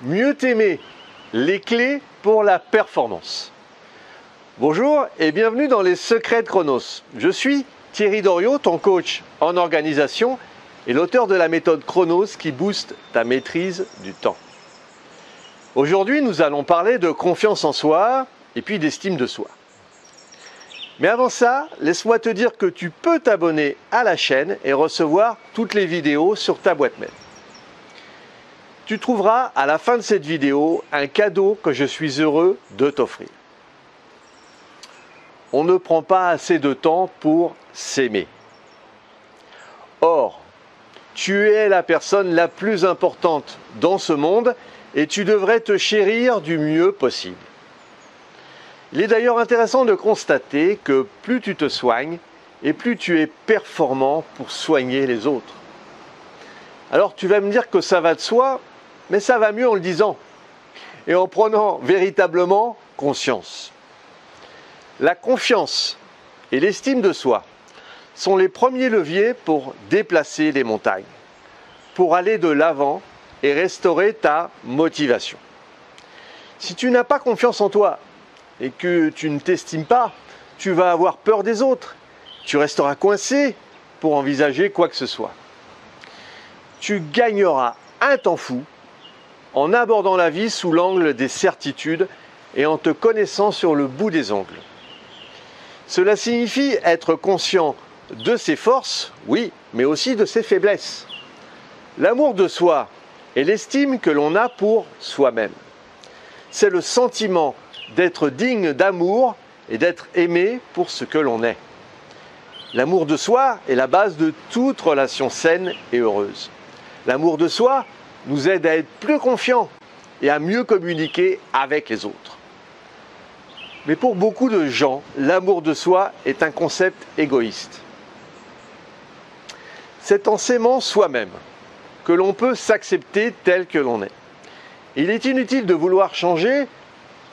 Mieux t'aimer, les clés pour la performance. Bonjour et bienvenue dans les secrets de Chronos. Je suis Thierry Doriot, ton coach en organisation et l'auteur de la méthode Chronos qui booste ta maîtrise du temps. Aujourd'hui, nous allons parler de confiance en soi et puis d'estime de soi. Mais avant ça, laisse-moi te dire que tu peux t'abonner à la chaîne et recevoir toutes les vidéos sur ta boîte mail. Tu trouveras à la fin de cette vidéo un cadeau que je suis heureux de t'offrir. On ne prend pas assez de temps pour s'aimer. Or, tu es la personne la plus importante dans ce monde et tu devrais te chérir du mieux possible. Il est d'ailleurs intéressant de constater que plus tu te soignes et plus tu es performant pour soigner les autres. Alors tu vas me dire que ça va de soi, mais ça va mieux en le disant et en prenant véritablement conscience. La confiance et l'estime de soi sont les premiers leviers pour déplacer les montagnes, pour aller de l'avant et restaurer ta motivation. Si tu n'as pas confiance en toi et que tu ne t'estimes pas, tu vas avoir peur des autres, tu resteras coincé pour envisager quoi que ce soit. Tu gagneras un temps fou en abordant la vie sous l'angle des certitudes et en te connaissant sur le bout des ongles. Cela signifie être conscient de ses forces, oui, mais aussi de ses faiblesses. L'amour de soi et l'estime que l'on a pour soi-même. C'est le sentiment d'être digne d'amour et d'être aimé pour ce que l'on est. L'amour de soi est la base de toute relation saine et heureuse. L'amour de soi nous aide à être plus confiants et à mieux communiquer avec les autres. Mais pour beaucoup de gens, l'amour de soi est un concept égoïste. C'est en s'aimant soi-même que l'on peut s'accepter tel que l'on est. Il est inutile de vouloir changer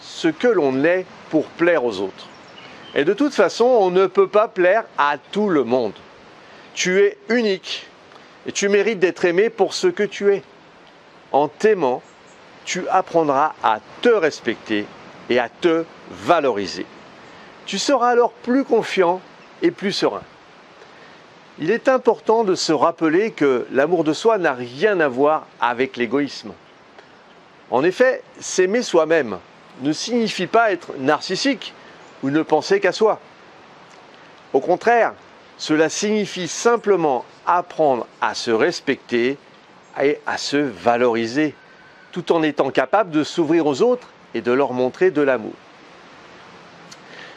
ce que l'on est pour plaire aux autres. Et de toute façon, on ne peut pas plaire à tout le monde. Tu es unique et tu mérites d'être aimé pour ce que tu es. En t'aimant, tu apprendras à te respecter et à te valoriser. Tu seras alors plus confiant et plus serein. Il est important de se rappeler que l'amour de soi n'a rien à voir avec l'égoïsme. En effet, s'aimer soi-même ne signifie pas être narcissique ou ne penser qu'à soi. Au contraire, cela signifie simplement apprendre à se respecter et à se valoriser, tout en étant capable de s'ouvrir aux autres et de leur montrer de l'amour.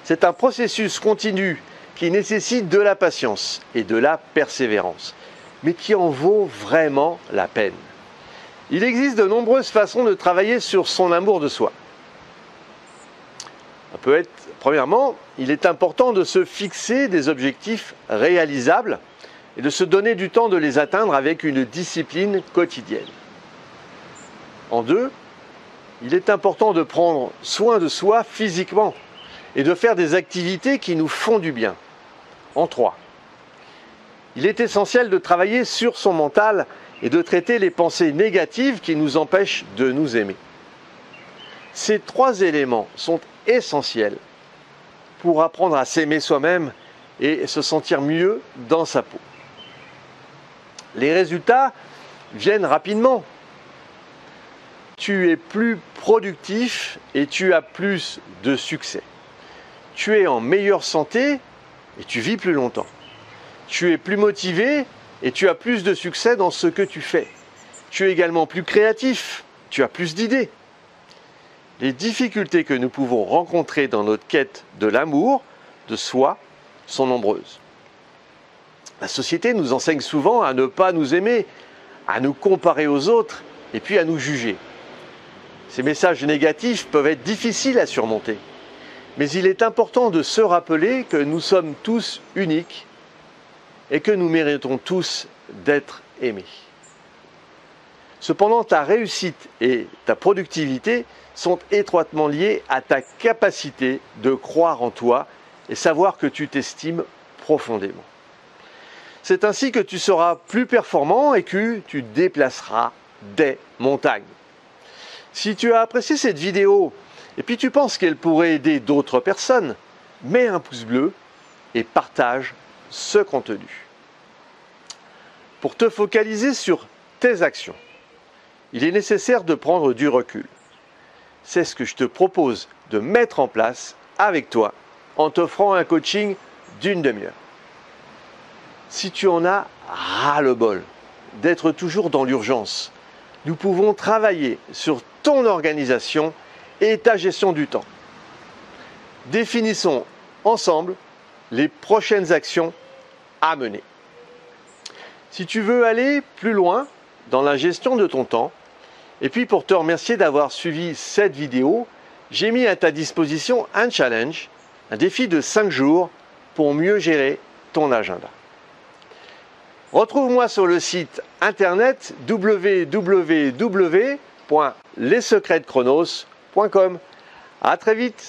C'est un processus continu qui nécessite de la patience et de la persévérance, mais qui en vaut vraiment la peine. Il existe de nombreuses façons de travailler sur son amour de soi. Ça peut être, premièrement, il est important de se fixer des objectifs réalisables et de se donner du temps de les atteindre avec une discipline quotidienne. En deux, il est important de prendre soin de soi physiquement et de faire des activités qui nous font du bien. En trois, il est essentiel de travailler sur son mental et de traiter les pensées négatives qui nous empêchent de nous aimer. Ces trois éléments sont essentiels pour apprendre à s'aimer soi-même et se sentir mieux dans sa peau. Les résultats viennent rapidement. Tu es plus productif et tu as plus de succès. Tu es en meilleure santé et tu vis plus longtemps. Tu es plus motivé et tu as plus de succès dans ce que tu fais. Tu es également plus créatif, tu as plus d'idées. Les difficultés que nous pouvons rencontrer dans notre quête de l'amour, de soi, sont nombreuses. La société nous enseigne souvent à ne pas nous aimer, à nous comparer aux autres et puis à nous juger. Ces messages négatifs peuvent être difficiles à surmonter, mais il est important de se rappeler que nous sommes tous uniques et que nous méritons tous d'être aimés. Cependant, ta réussite et ta productivité sont étroitement liées à ta capacité de croire en toi et savoir que tu t'estimes profondément. C'est ainsi que tu seras plus performant et que tu déplaceras des montagnes. Si tu as apprécié cette vidéo et puis tu penses qu'elle pourrait aider d'autres personnes, mets un pouce bleu et partage ce contenu. Pour te focaliser sur tes actions, il est nécessaire de prendre du recul. C'est ce que je te propose de mettre en place avec toi en t'offrant un coaching d'une demi-heure. Si tu en as ras-le-bol d'être toujours dans l'urgence, nous pouvons travailler sur ton organisation et ta gestion du temps. Définissons ensemble les prochaines actions à mener. Si tu veux aller plus loin dans la gestion de ton temps, et puis pour te remercier d'avoir suivi cette vidéo, j'ai mis à ta disposition un challenge, un défi de 5 jours pour mieux gérer ton agenda. Retrouve-moi sur le site internet www.lessecretsdechronos.com. À très vite.